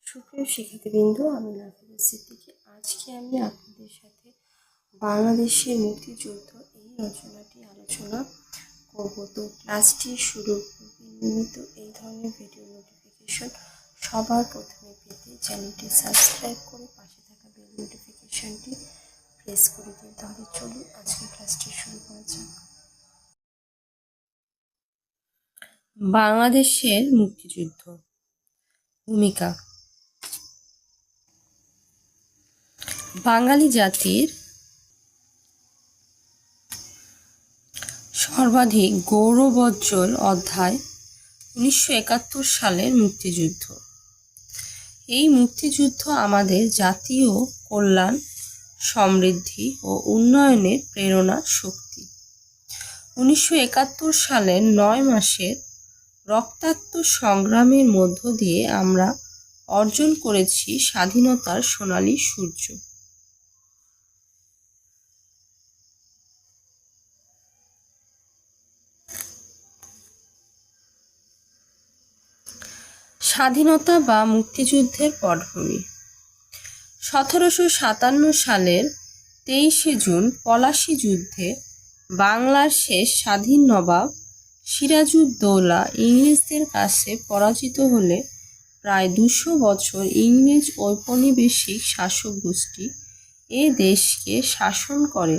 সুপ্রিয় শিক্ষার্থীবৃন্দ, আমি নাফিদা সিদ্দিকী। আজকে আমি আপনাদের সাথে বাংলাদেশের মুক্তিযুদ্ধ এই রচনাটি আলোচনা করব। তো ক্লাসটি শুরু করবে। নিয়মিত এই ধরনের ভিডিও নোটিফিকেশন সবার প্রথমে পেতে চ্যানেলটি সাবস্ক্রাইব করে পাশে থাকা বেল নোটিফিকেশনটি প্রেস করে দিন। তাহলে চলুন আজকে ক্লাসটি শুরু করা যাক। বাংলাদেশের মুক্তিযুদ্ধ ভূমিকা। বাঙালি জাতির সর্বাধিক গৌরবোজ্জ্বল অধ্যায় 1971 সালের মুক্তিযুদ্ধ। এই মুক্তিযুদ্ধ আমাদের জাতীয় কল্যাণ, সমৃদ্ধি ও উন্নয়নের প্রেরণা শক্তি। 1971 সালের 9 মাসের রক্তাক্ত সংগ্রামের মধ্য দিয়ে আমরা অর্জন করেছি স্বাধীনতার সোনালী সূর্য। স্বাধীনতা বা মুক্তিযুদ্ধের পটভূমি। 1757 সালের 23শে জুন পলাশী যুদ্ধে বাংলার শেষ স্বাধীন নবাব সিরাজউদ্দৌলা ইংরেজদের কাছে পরাজিত হলে প্রায় 200 বছর ইংরেজ ঔপনিবেশিক শাসক গোষ্ঠী এ দেশকে শাসন করে।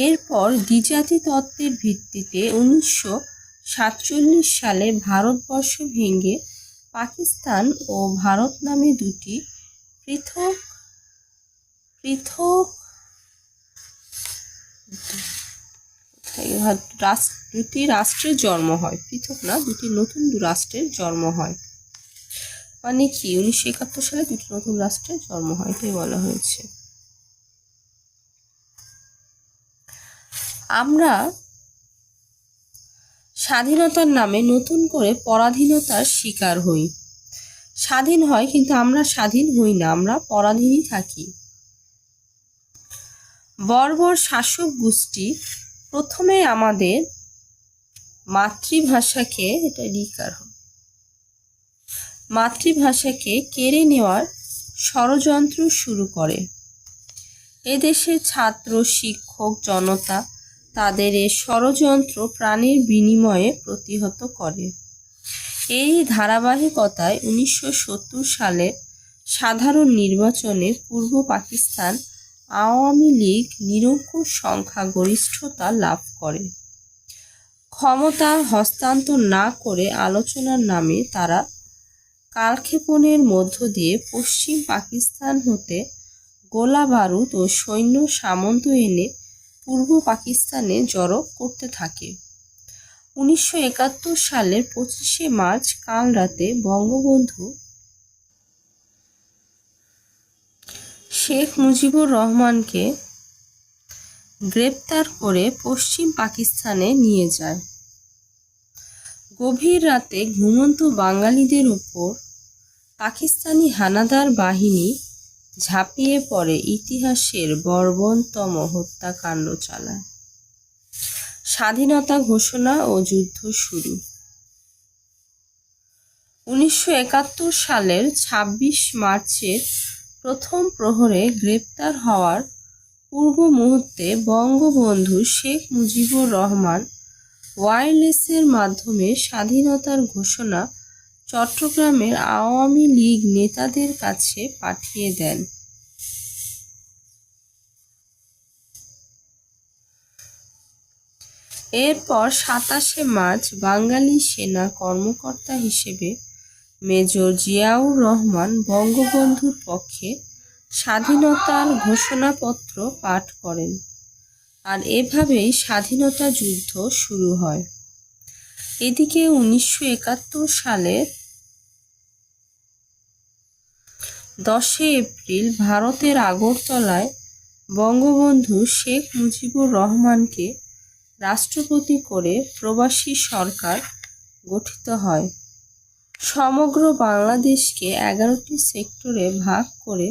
এরপর দ্বিজাতি তত্ত্বের ভিত্তিতে 1947 সালে ভারতবর্ষ ভেঙে পাকিস্তান ও ভারত নামে দুটি রাষ্ট্রের জন্ম হয়। দুটি নতুন রাষ্ট্রের জন্ম হয়। মানে কি, 1971 সালে দুটি নতুন রাষ্ট্রের জন্ম হয়, এটাই বলা হয়েছে। আমরা স্বাধীনতার নামে নতুন করে পরাধীনতার শিকার হই। স্বাধীন হয় কিন্তু আমরা স্বাধীন হই না, আমরা পরাধীনই থাকি। বর্বর শাসক গোষ্ঠী প্রথমে আমাদের মাতৃভাষাকে কেড়ে নেওয়ার ষড়যন্ত্র শুরু করে। এদেশের ছাত্র, শিক্ষক, জনতা তাদের এ ষড়যন্ত্র প্রাণের বিনিময়ে প্রতিহত করে। এই ধারাবাহিকতায় 1970 সালে সাধারণ নির্বাচনে পূর্ব পাকিস্তান আওয়ামী লীগ নিরঙ্কুশ সংখ্যাগরিষ্ঠতা লাভ করে। ক্ষমতা হস্তান্তর না করে আলোচনার নামে তারা কালক্ষেপণের মধ্য দিয়ে পশ্চিম পাকিস্তান হতে গোলা বারুদ ও সৈন্য সামন্ত এনে পূর্ব পাকিস্তানে জড়ো করতে থাকে। 1971 সালের 25শে মার্চ কাল রাতে বঙ্গবন্ধু শেখ মুজিবুর রহমানকে গ্রেপ্তার করে পশ্চিম পাকিস্তানে নিয়ে যায়। গভীর রাতে ঘুমন্ত বাঙালিদের উপর পাকিস্তানি হানাদার বাহিনী ঝাঁপিয়ে পড়ে ইতিহাসের বর্বরতম হত্যাকাণ্ড চালায়। স্বাধীনতা ঘোষণা ও যুদ্ধ শুরু। 1971 সালের 26 মার্চের প্রথম প্রহরে গ্রেপ্তার হওয়ার পূর্ব মুহূর্তে বঙ্গবন্ধু শেখ মুজিবুর রহমান ওয়্যারলেসের মাধ্যমে স্বাধীনতার ঘোষণা চট্টগ্রামের আওয়ামী লীগ নেতাদের কাছে পাঠিয়ে দেন। এরপর 27শে মার্চ বাঙালি সেনা কর্মকর্তা হিসেবে মেজর জিয়াউর রহমান বঙ্গবন্ধুর পক্ষে স্বাধীনতার ঘোষণাপত্র পাঠ করেন। আর এভাবেই স্বাধীনতা যুদ্ধ শুরু হয়। এদিকে 1971 সালের 10শে এপ্রিল ভারতের আগরতলায় বঙ্গবন্ধু শেখ মুজিবুর রহমানকে রাষ্ট্রপতি করে প্রবাসী সরকার গঠিত হয়। সমগ্র বাংলাদেশকে 11টি সেক্টরে ভাগ করে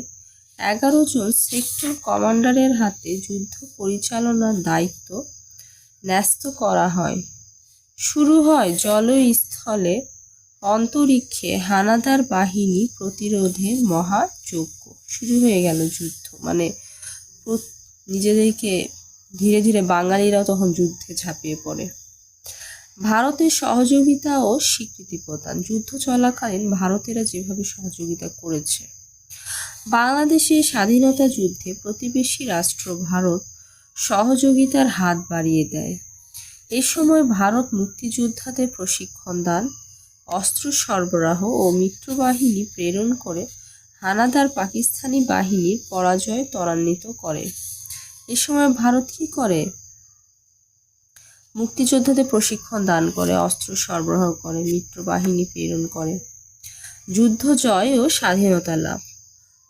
11 জন সেক্টর কমান্ডারের হাতে যুদ্ধ পরিচালনার দায়িত্ব ন্যস্ত করা হয়। শুরু হয় জলে স্থলে অন্তরিক্ষে হানাদার বাহিনী প্রতিরোধের মহাযজ্ঞ। শুরু হয়ে গেল যুদ্ধ, মানে নিজেদেরকে ধীরে ধীরে বাঙালিরাও তখন যুদ্ধে ঝাঁপিয়ে পড়ে। ভারতের সহযোগিতা ও স্বীকৃতি প্রদান। যুদ্ধ চলাকালীন ভারতেরা যেভাবে সহযোগিতা করেছে, বাংলাদেশের স্বাধীনতা যুদ্ধে প্রতিবেশী রাষ্ট্র ভারত সহযোগিতার হাত বাড়িয়ে দেয়। এ সময় ভারত মুক্তিযোদ্ধাদের প্রশিক্ষণ দান, অস্ত্র সরবরাহ ও মিত্রবাহিনী প্রেরণ করে হানাদার পাকিস্তানি বাহিনীর পরাজয় ত্বরান্বিত করে। এ সময় ভারত কি করে? মুক্তিযোদ্ধাদের প্রশিক্ষণ দান করে, অস্ত্র সরবরাহ করে, মিত্রবাহিনী প্রেরণ করে। যুদ্ধ জয় ও স্বাধীনতা লাভ।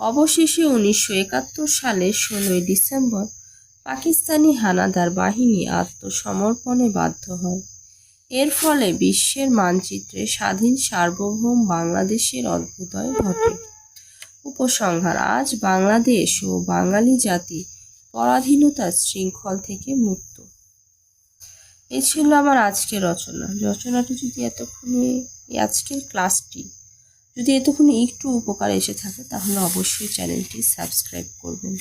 অবশেষে 1971 সালের 16 ডিসেম্বর পাকিস্তানি হানাদার বাহিনী আত্মসমর্পণে বাধ্য হয়। এর ফলে বিশ্বের মানচিত্রে স্বাধীন সার্বভৌম বাংলাদেশের অভ্যুদয় ঘটে। উপসংহার: আজ বাংলাদেশ ও বাঙালি জাতি পরাধীনতার শৃঙ্খল থেকে মুক্ত। এই ছিল আমার আজকের রচনাটি যদি আজকের ক্লাসটি যদি এতক্ষণে একটু উপকার এসে থাকে, তাহলে অবশ্যই চ্যানেলটি সাবস্ক্রাইব করবেন।